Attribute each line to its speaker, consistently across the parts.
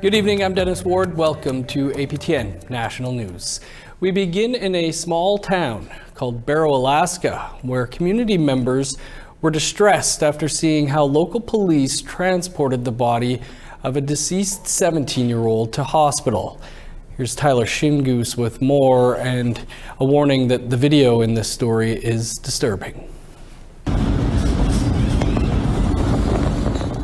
Speaker 1: Good evening, I'm Dennis Ward. Welcome to APTN National News. We begin in a small town called Barrow, Alaska, where community members were distressed after seeing how local police transported the body of a deceased 17-year-old to hospital. Here's Tyler Shingoose with more, and a warning that the video in this story is disturbing.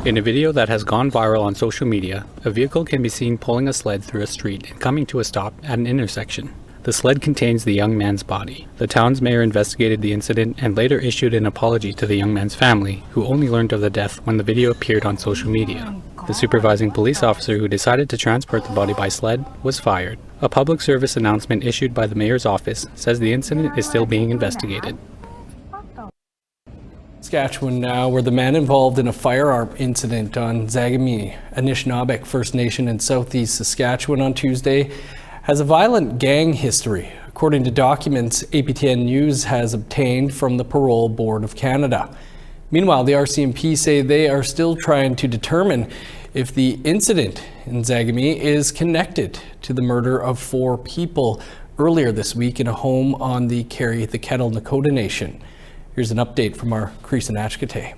Speaker 2: In a video that has gone viral on social media, a vehicle can be seen pulling a sled through a street and coming to a stop at an intersection. The sled contains the young man's body. The town's mayor investigated the incident and later issued an apology to the young man's family, who only learned of the death when the video appeared on social media. The supervising police officer who decided to transport the body by sled was fired. A public service announcement issued by the mayor's office says the incident is still being investigated.
Speaker 1: Saskatchewan now, where the man involved in a firearm incident on Zagami, Anishinaabeg First Nation in southeast Saskatchewan on Tuesday, has a violent gang history, according to documents APTN News has obtained from the Parole Board of Canada. Meanwhile, the RCMP say they are still trying to determine if the incident in Zagami is connected to the murder of 4 people earlier this week in a home on the Carry the Kettle Nakota Nation. Here's an update from our Creason Achkate.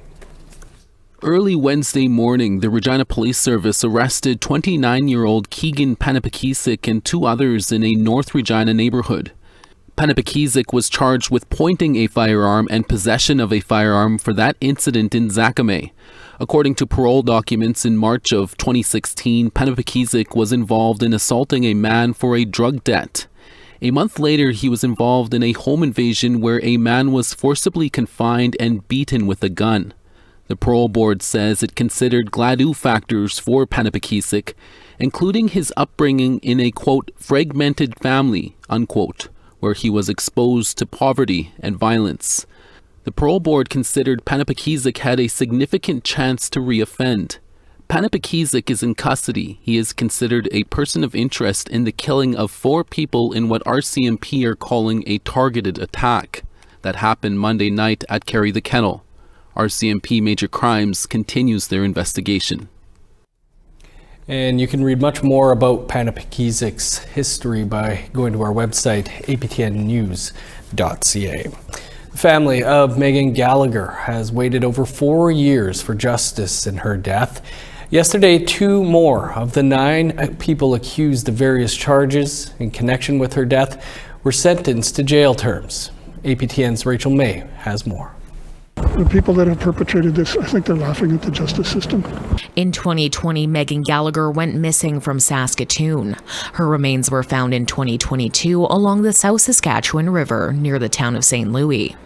Speaker 3: Early Wednesday morning, the Regina Police Service arrested 29-year-old Keegan Panapakisik and 2 others in a North Regina neighborhood. Panapakisik was charged with pointing a firearm and possession of a firearm for that incident in Zagame. According to parole documents in March of 2016, Panapakisik was involved in assaulting a man for a drug debt. A month later, he was involved in a home invasion where a man was forcibly confined and beaten with a gun. The parole board says it considered GLADU factors for Panapakisik, including his upbringing in a, quote, fragmented family, unquote, where he was exposed to poverty and violence. The parole board considered Panapakisik had a significant chance to reoffend. Panapakisik is in custody. He is considered a person of interest in the killing of 4 people in what RCMP are calling a targeted attack that happened Monday night at Carry the Kettle. RCMP Major Crimes continues their investigation.
Speaker 1: And you can read much more about Panapakisik's history by going to our website, aptnnews.ca. The family of Megan Gallagher has waited over 4 years for justice in her death. Yesterday, 2 more of the 9 people accused of various charges in connection with her death were sentenced to jail terms. APTN's Rachel May has more.
Speaker 4: The people that have perpetrated this, I think they're laughing at the justice system.
Speaker 5: In 2020, Megan Gallagher went missing from Saskatoon. Her remains were found in 2022 along the South Saskatchewan River near the town of St. Louis.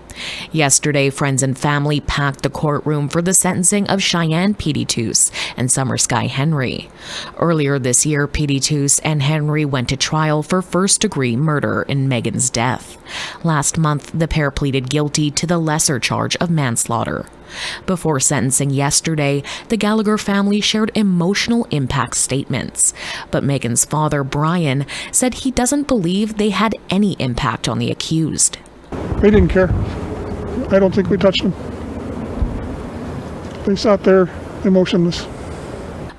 Speaker 5: Yesterday, friends and family packed the courtroom for the sentencing of Cheyenne Petitous and Summer Sky Henry. Earlier this year, Petitous and Henry went to trial for first-degree murder in Megan's death. Last month, the pair pleaded guilty to the lesser charge of manslaughter. Before sentencing yesterday, the Gallagher family shared emotional impact statements. But Megan's father, Brian, said he doesn't believe they had any impact on the accused.
Speaker 4: They didn't care. I don't think we touched them. They sat there emotionless.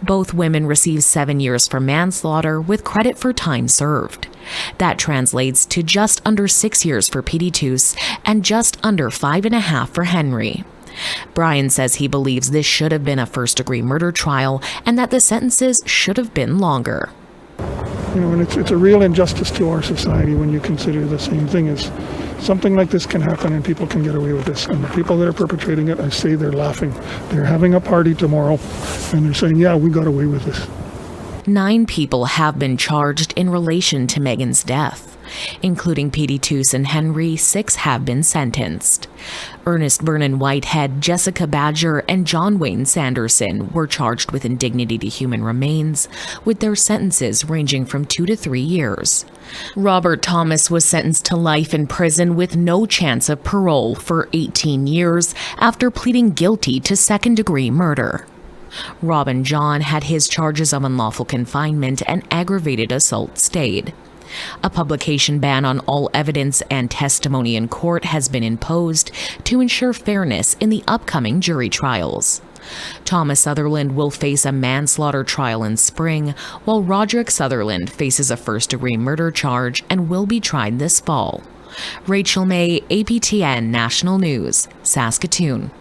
Speaker 5: Both women received 7 years for manslaughter with credit for time served. That translates to just under 6 years for Petitous and just under 5.5 for Henry. Brian says he believes this should have been a first-degree murder trial and that the sentences should have been longer.
Speaker 4: You know, and it's a real injustice to our society when you consider the same thing as something like this can happen and people can get away with this. And the people that are perpetrating it, I say they're laughing. They're having a party tomorrow and they're saying, yeah, we got away with this.
Speaker 5: 9 people have been charged in relation to Megan's death. Including Petitous and Henry, 6 have been sentenced. Ernest Vernon Whitehead, Jessica Badger, and John Wayne Sanderson were charged with indignity to human remains, with their sentences ranging from 2 to 3 years. Robert Thomas was sentenced to life in prison with no chance of parole for 18 years after pleading guilty to second-degree murder. Robin John had his charges of unlawful confinement and aggravated assault stayed. A publication ban on all evidence and testimony in court has been imposed to ensure fairness in the upcoming jury trials. Thomas Sutherland will face a manslaughter trial in spring, while Roderick Sutherland faces a first-degree murder charge and will be tried this fall. Rachel May, APTN National News, Saskatoon.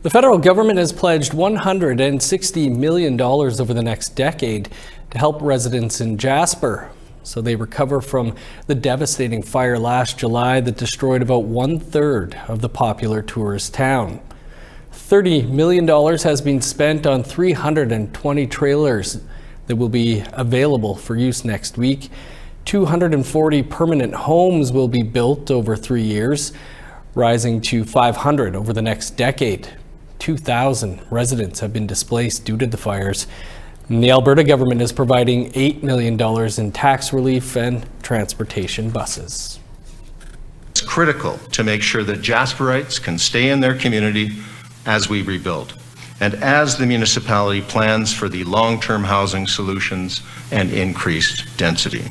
Speaker 1: The federal government has pledged $160 million over the next decade to help residents in Jasper so they recover from the devastating fire last July that destroyed about 1/3 of the popular tourist town. $30 million has been spent on 320 trailers that will be available for use next week. 240 permanent homes will be built over 3 years, rising to 500 over the next decade. 2,000 residents have been displaced due to the fires. And the Alberta government is providing $8 million in tax relief and transportation buses.
Speaker 6: It's critical to make sure that Jasperites can stay in their community as we rebuild, and as the municipality plans for the long-term housing solutions and increased density.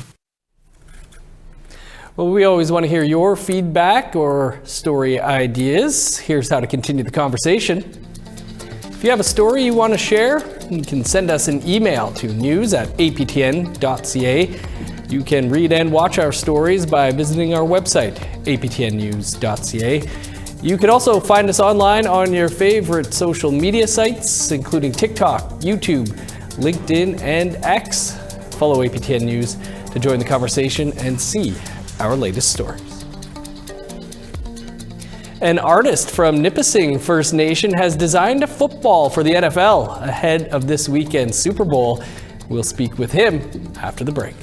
Speaker 1: Well, we always want to hear your feedback or story ideas. Here's how to continue the conversation. If you have a story you want to share, you can send us an email to news@aptn.ca. You can read and watch our stories by visiting our website, aptnnews.ca. You can also find us online on your favorite social media sites, including TikTok, YouTube, LinkedIn, and X. Follow APTN News to join the conversation and see our latest stories. An artist from Nipissing First Nation has designed a football for the NFL ahead of this weekend's Super Bowl. We'll speak with him after the break.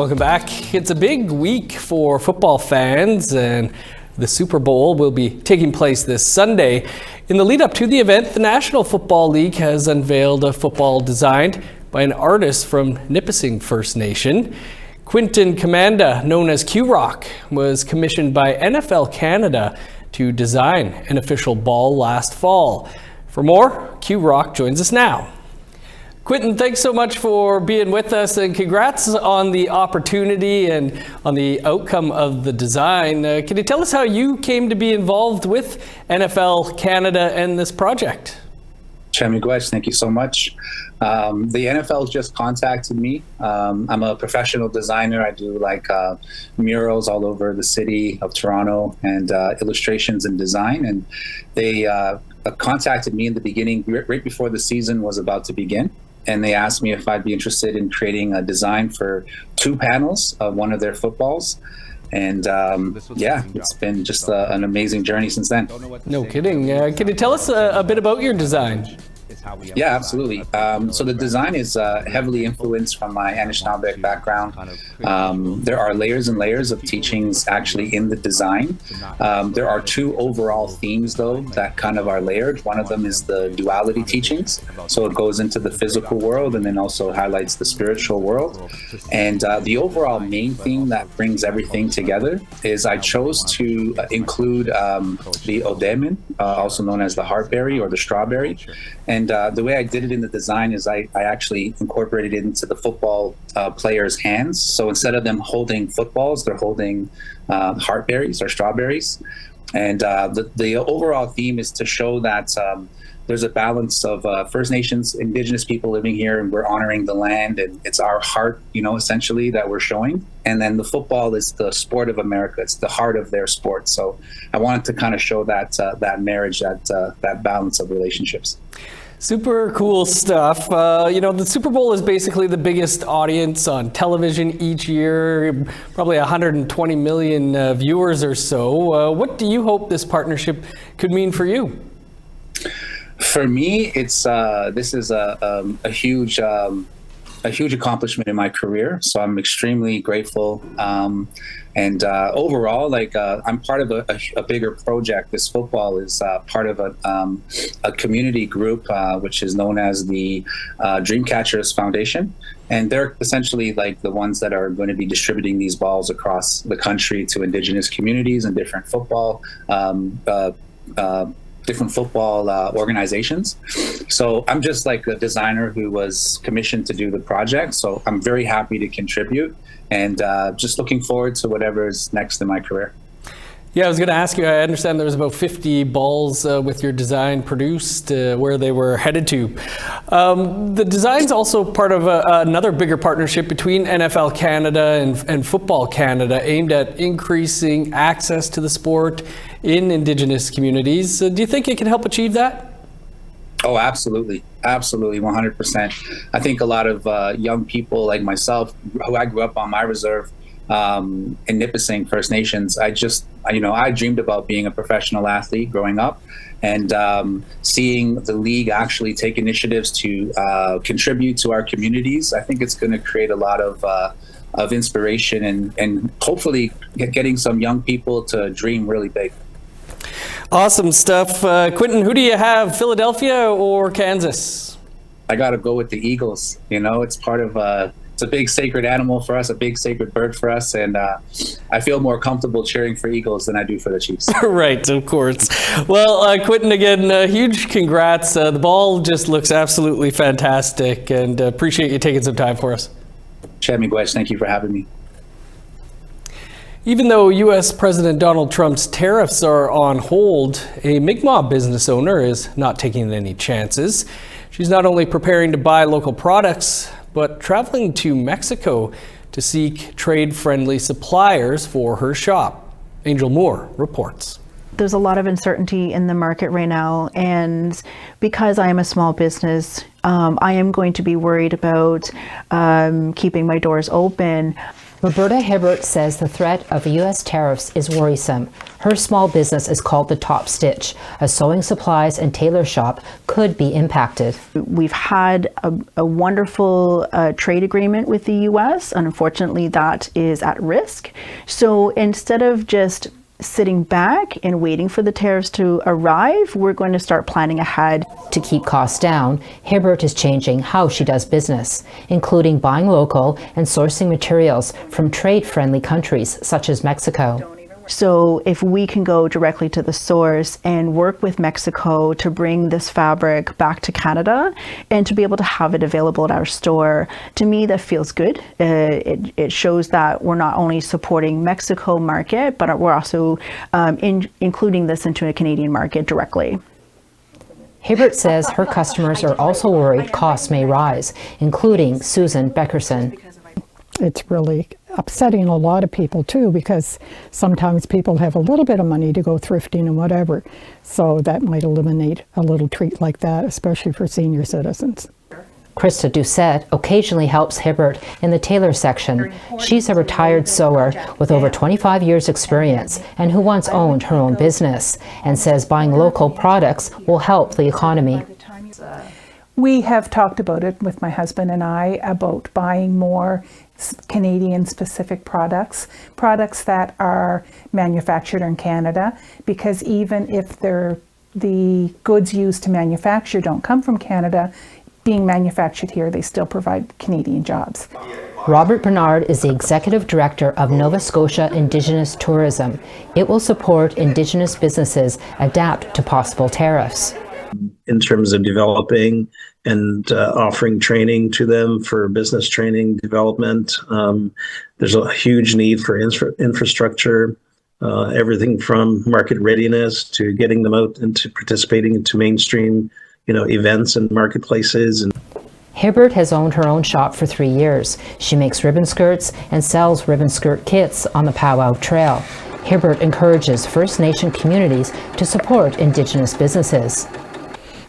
Speaker 1: Welcome back. It's a big week for football fans, and the Super Bowl will be taking place this Sunday. In the lead up to the event, the National Football League has unveiled a football designed by an artist from Nipissing First Nation. Quinton Commanda, known as Q-Rock, was commissioned by NFL Canada to design an official ball last fall. For more, Q-Rock joins us now. Quinton, thanks so much for being with us, and congrats on the opportunity and on the outcome of the design. Can you tell us how you came to be involved with NFL Canada and this project?
Speaker 7: Miigwech, thank you so much. The NFL just contacted me. I'm a professional designer. I do murals all over the city of Toronto and illustrations and design. And they contacted me in the beginning, right before the season was about to begin. And they asked me if I'd be interested in creating a design for 2 panels of one of their footballs. And it's been just an amazing journey since then.
Speaker 1: No kidding. Can you tell us a bit about your design?
Speaker 7: Yeah, absolutely. So the design is heavily influenced from my Anishinaabe background. There are layers and layers of teachings actually in the design. There are 2 overall themes, though, that kind of are layered. One of them is the duality teachings. So it goes into the physical world and then also highlights the spiritual world. And the overall main theme that brings everything together is I chose to include the odemin, also known as the heartberry or the strawberry. And the way I did it in the design is I actually incorporated it into the football players' hands. So instead of them holding footballs, they're holding heartberries or strawberries. And the overall theme is to show that there's a balance of First Nations, Indigenous people living here, and we're honoring the land, and it's our heart, essentially, that we're showing. And then the football is the sport of America. It's the heart of their sport. So I wanted to kind of show that marriage, that balance of relationships.
Speaker 1: Super cool stuff. The Super Bowl is basically the biggest audience on television each year, probably 120 million viewers or so. What do you hope this partnership could mean for you?
Speaker 7: For me, it's this is a huge accomplishment in my career. So I'm extremely grateful. And overall, I'm part of a bigger project. This football is part of a community group, which is known as the Dreamcatchers Foundation. And they're essentially the ones that are going to be distributing these balls across the country to Indigenous communities and different football organizations. So I'm just a designer who was commissioned to do the project. So I'm very happy to contribute and just looking forward to whatever's next in my career.
Speaker 1: Yeah, I was going to ask you, I understand there was about 50 balls with your design produced where they were headed to. The design's also part of another bigger partnership between NFL Canada and Football Canada aimed at increasing access to the sport in Indigenous communities. Do you think it can help achieve that?
Speaker 7: Oh, absolutely. Absolutely, 100%. I think a lot of young people like myself, who I grew up on my reserve, in Nipissing First Nations, I dreamed about being a professional athlete growing up, and seeing the league actually take initiatives to contribute to our communities. I think it's going to create a lot of inspiration and hopefully getting some young people to dream really big.
Speaker 1: Awesome stuff. Quinton, who do you have, Philadelphia or Kansas?
Speaker 7: I got to go with the Eagles. It's part of it's a big sacred animal for us, a big sacred bird for us, and I feel more comfortable cheering for Eagles than I do for the Chiefs. Right,
Speaker 1: of course. Well, Quinton, again, huge congrats. The ball just looks absolutely fantastic, and appreciate you taking some time for us.
Speaker 7: Miigwech, thank you for having me.
Speaker 1: Even though U.S. President Donald Trump's tariffs are on hold, a Mi'kmaq business owner is not taking any chances. She's not only preparing to buy local products, but traveling to Mexico to seek trade-friendly suppliers for her shop. Angel Moore reports.
Speaker 8: There's a lot of uncertainty in the market right now, and because I am a small business, I am going to be worried about keeping my doors open.
Speaker 9: Roberta Hibbert says the threat of U.S. tariffs is worrisome. Her small business is called The Top Stitch. A sewing supplies and tailor shop could be impacted.
Speaker 8: We've had a wonderful trade agreement with the U.S., and unfortunately that is at risk. So instead of just sitting back and waiting for the tariffs to arrive, we're going to start planning ahead.
Speaker 9: To keep costs down, Hibbert is changing how she does business, including buying local and sourcing materials from trade-friendly countries such as Mexico.
Speaker 8: So if we can go directly to the source and work with Mexico to bring this fabric back to Canada and to be able to have it available at our store, to me that feels good. It shows that we're not only supporting Mexico market, but we're also including this into a Canadian market directly.
Speaker 9: Hibbert says her customers are also worried costs may rise, including Susan Beckerson.
Speaker 10: It's really upsetting a lot of people too, because sometimes people have a little bit of money to go thrifting and whatever. So that might eliminate a little treat like that, especially for senior citizens.
Speaker 9: Krista Doucette occasionally helps Hibbert in the tailor section. She's a retired sewer with over 25 years experience and who once owned her own business, and says buying local products will help the economy.
Speaker 11: We have talked about it with my husband and I about buying more Canadian specific products that are manufactured in Canada, because even if the goods used to manufacture don't come from Canada, being manufactured here, they still provide Canadian jobs.
Speaker 9: Robert Bernard is the Executive Director of Nova Scotia Indigenous Tourism. It will support Indigenous businesses adapt to possible tariffs.
Speaker 12: In terms of developing and offering training to them for business training development. There's a huge need for infrastructure, everything from market readiness to getting them out into participating into mainstream, events and marketplaces.
Speaker 9: Hibbert has owned her own shop for 3 years. She makes ribbon skirts and sells ribbon skirt kits on the Powwow Trail. Hibbert encourages First Nation communities to support Indigenous businesses.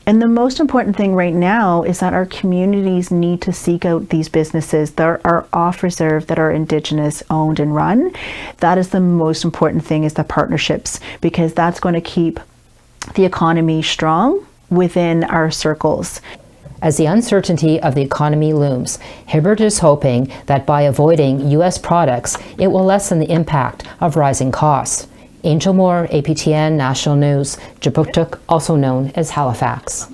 Speaker 8: And the most important thing right now is that our communities need to seek out these businesses that are off reserve, that are Indigenous owned and run. That is the most important thing, is the partnerships, because that's going to keep the economy strong within our circles.
Speaker 9: As the uncertainty of the economy looms, Hibbert is hoping that by avoiding U.S. products, it will lessen the impact of rising costs. Angel Moore, APTN National News, Jabuktuk, also known as Halifax.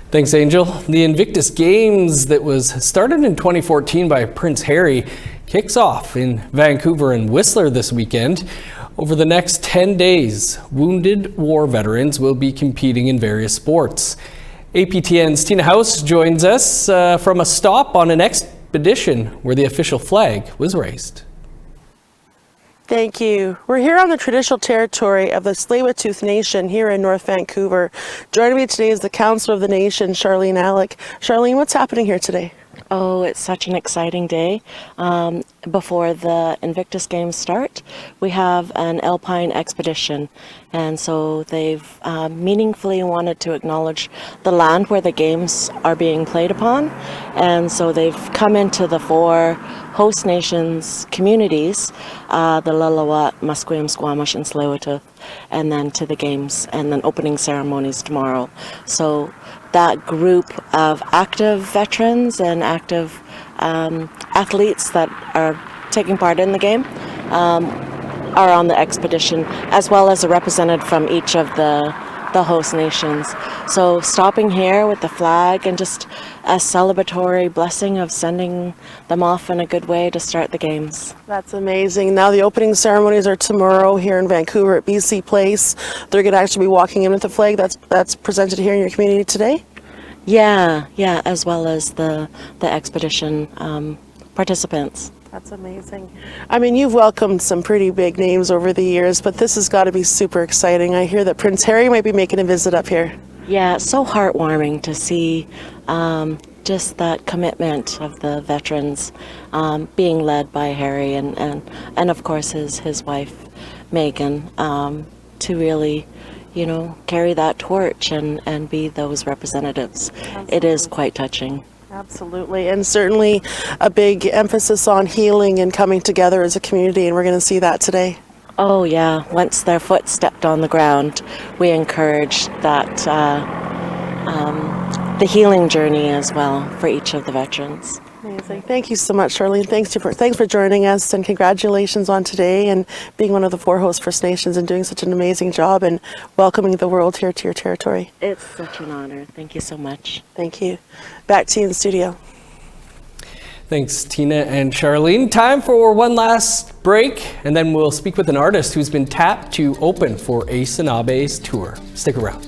Speaker 1: Thanks, Angel. The Invictus Games that was started in 2014 by Prince Harry kicks off in Vancouver and Whistler this weekend. Over the next 10 days, wounded war veterans will be competing in various sports. APTN's Tina House joins us from a stop on an expedition where the official flag was raised.
Speaker 13: Thank you. We're here on the traditional territory of the Tsleil-Waututh Nation here in North Vancouver. Joining me today is the Councillor of the Nation, Charlene Alec. Charlene, what's happening here today?
Speaker 14: Oh, it's such an exciting day. Before the Invictus Games start, we have an alpine expedition, and so they've meaningfully wanted to acknowledge the land where the games are being played upon, and so they've come into the 4 host nations communities, the Lillooet, Musqueam, Squamish, and Tsleil-Waututh, and then to the games, and then opening ceremonies tomorrow. So that group of active veterans and active athletes that are taking part in the game are on the expedition, as well as a representative from each of the host nations. So stopping here with the flag and just a celebratory blessing of sending them off in a good way to start the games.
Speaker 13: That's amazing. Now the opening ceremonies are tomorrow here in Vancouver at BC Place. They're going to actually be walking in with the flag that's presented here in your community today?
Speaker 14: Yeah, as well as the expedition participants.
Speaker 13: That's amazing. I mean, you've welcomed some pretty big names over the years, but this has got to be super exciting. I hear that Prince Harry might be making a visit up here.
Speaker 14: Yeah, it's so heartwarming to see just that commitment of the veterans being led by Harry and of course his wife Megan to really, carry that torch and be those representatives. Absolutely. It is quite touching.
Speaker 13: Absolutely, and certainly a big emphasis on healing and coming together as a community, and we're going to see that today.
Speaker 14: Oh yeah, once their foot stepped on the ground, we encouraged that the healing journey as well for each of the veterans.
Speaker 13: Amazing. Thank you so much, Charlene. Thanks for joining us, and congratulations on today and being one of the 4 host First Nations and doing such an amazing job and welcoming the world here to your territory.
Speaker 14: It's such an honor. Thank you so much.
Speaker 13: Thank you. Back to you in the studio.
Speaker 1: Thanks, Tina and Charlene. Time for one last break, and then we'll speak with an artist who's been tapped to open for Ace and Abe's tour. Stick around.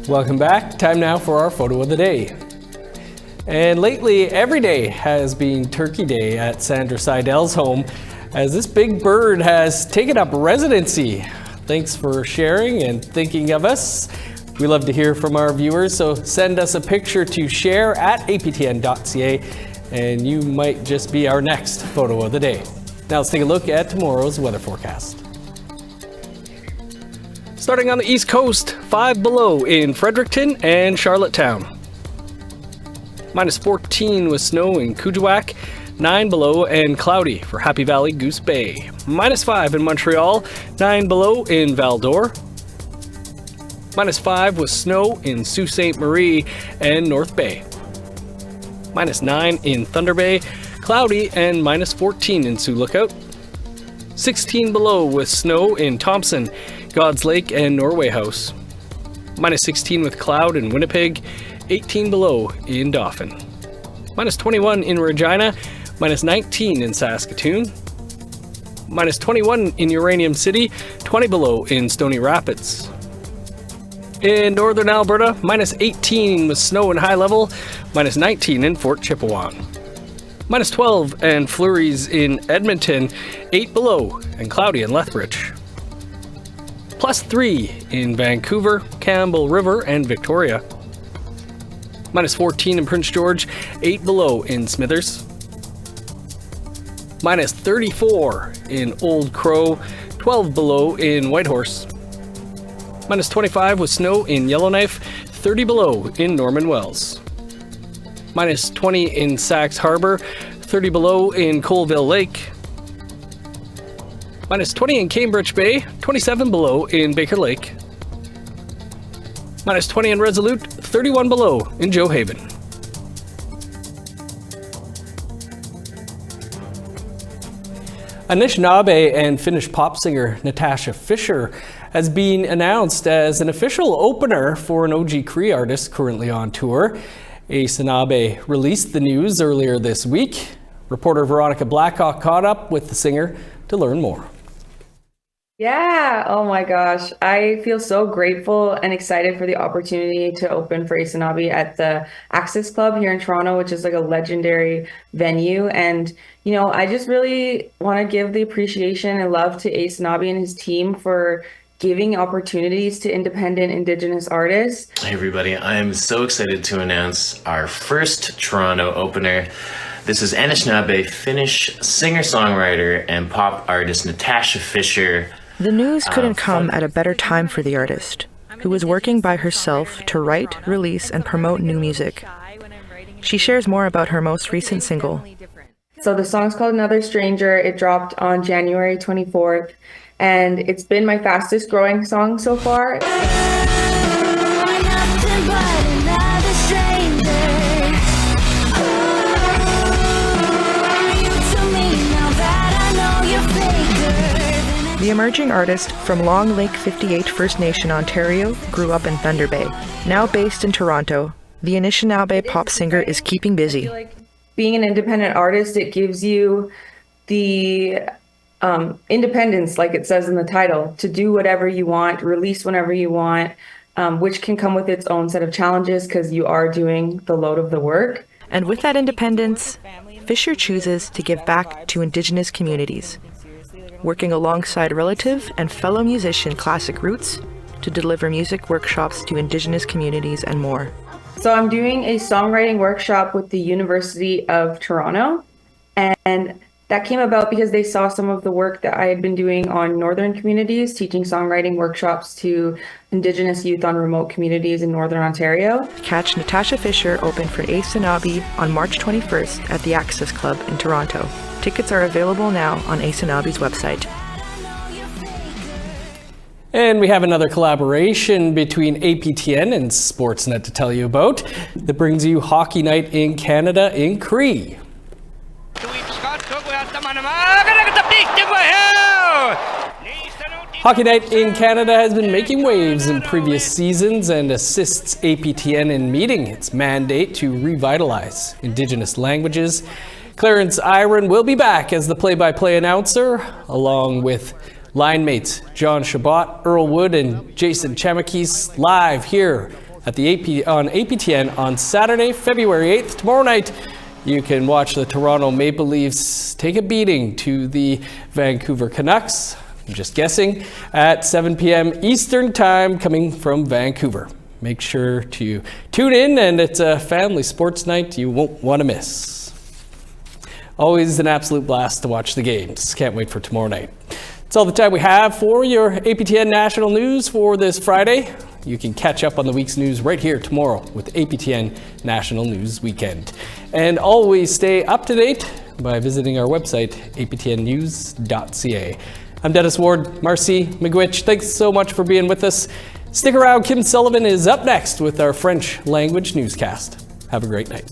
Speaker 1: Welcome back. Time now for our photo of the day. And lately, every day has been Turkey Day at Sandra Seidel's home, as this big bird has taken up residency. Thanks for sharing and thinking of us. We love to hear from our viewers, so send us a picture to share at aptn.ca, and you might just be our next photo of the day. Now let's take a look at tomorrow's weather forecast. Starting on the East Coast, 5 below in Fredericton and Charlottetown. Minus 14 with snow in Kuujjuaq, 9 below and cloudy for Happy Valley, Goose Bay. Minus 5 in Montreal, 9 below in Val d'Or. Minus 5 with snow in Sault Ste. Marie and North Bay. Minus 9 in Thunder Bay, cloudy and minus 14 in Sioux Lookout. 16 below with snow in Thompson, God's Lake and Norway House. Minus 16 with cloud in Winnipeg, 18 below in Dauphin. Minus 21 in Regina, minus 19 in Saskatoon. Minus 21 in Uranium City, 20 below in Stony Rapids. In northern Alberta, minus 18 with snow and high level, minus 19 in Fort Chipewyan. Minus 12 and flurries in Edmonton, 8 below and cloudy in Lethbridge. Plus 3 in Vancouver, Campbell River and Victoria. Minus 14 in Prince George, 8 below in Smithers. minus 34 in Old Crow, 12 below in Whitehorse, minus 25 with snow in Yellowknife, 30 below in Norman Wells, minus 20 in Sax Harbor, 30 below in Colville Lake, minus 20 in Cambridge Bay, 27 below in Baker Lake, minus 20 in Resolute, 31 below in Joe Haven. Anishinaabe and Finnish pop singer Natasha Fisher has been announced as an official opener for an OG Cree artist currently on tour. Anishinaabe released the news earlier this week. Reporter Veronica Blackhawk caught up with the singer to learn more.
Speaker 15: Yeah, oh my gosh. I feel so grateful and excited for the opportunity to open for Anishinaabe at the Access Club here in Toronto, which is like a legendary venue. And, you know, I just really want to give the appreciation and love to Anishinaabe and his team for giving opportunities to independent Indigenous artists.
Speaker 16: Hey everybody, I'm so excited to announce our first Toronto opener. This is Anishinaabe Finnish singer-songwriter and pop artist Natasha Fisher.
Speaker 17: The news couldn't come at a better time for the artist, who was working by herself to write, release, and promote new music. She shares more about her most recent single.
Speaker 15: So the song's called Another Stranger. It dropped on January 24th, and it's been my fastest growing song so far.
Speaker 17: The emerging artist from Long Lake 58 First Nation, Ontario, grew up in Thunder Bay. Now based in Toronto, the Anishinaabe pop singer is keeping busy.
Speaker 15: Being an independent artist, it gives you the independence, like it says in the title, to do whatever you want, release whenever you want, which can come with its own set of challenges because you are doing the load of the work.
Speaker 17: And with that independence, Fisher chooses to give back to Indigenous communities, working alongside relative and fellow musician Classic Roots to deliver music workshops to Indigenous communities and more.
Speaker 15: So I'm doing a songwriting workshop with the University of Toronto, and that came about because they saw some of the work that I had been doing on Northern communities, teaching songwriting workshops to Indigenous youth on remote communities in Northern Ontario.
Speaker 17: Catch Natasha Fisher open for Anishinaabe on March 21st at the Access Club in Toronto. Tickets are available now on Anishinaabe's website.
Speaker 1: And we have another collaboration between APTN and Sportsnet to tell you about that brings you Hockey Night in Canada in Cree. Hockey Night in Canada has been making waves in previous seasons and assists APTN in meeting its mandate to revitalize Indigenous languages. Clarence Iron will be back as the play-by-play announcer, along with line mates John Shabbat, Earl Wood, and Jason Chamakis live here at the on APTN on Saturday, February 8th. Tomorrow night, you can watch the Toronto Maple Leafs take a beating to the Vancouver Canucks. I'm just guessing, at 7 p.m. Eastern Time, coming from Vancouver. Make sure to tune in, and it's a family sports night you won't want to miss. Always an absolute blast to watch the games. Can't wait for tomorrow night. That's all the time we have for your APTN National News for this Friday. You can catch up on the week's news right here tomorrow with APTN National News Weekend. And always stay up to date by visiting our website, aptnnews.ca. I'm Dennis Ward. Marcy McGuitch, thanks so much for being with us. Stick around. Kim Sullivan is up next with our French language newscast. Have a great night.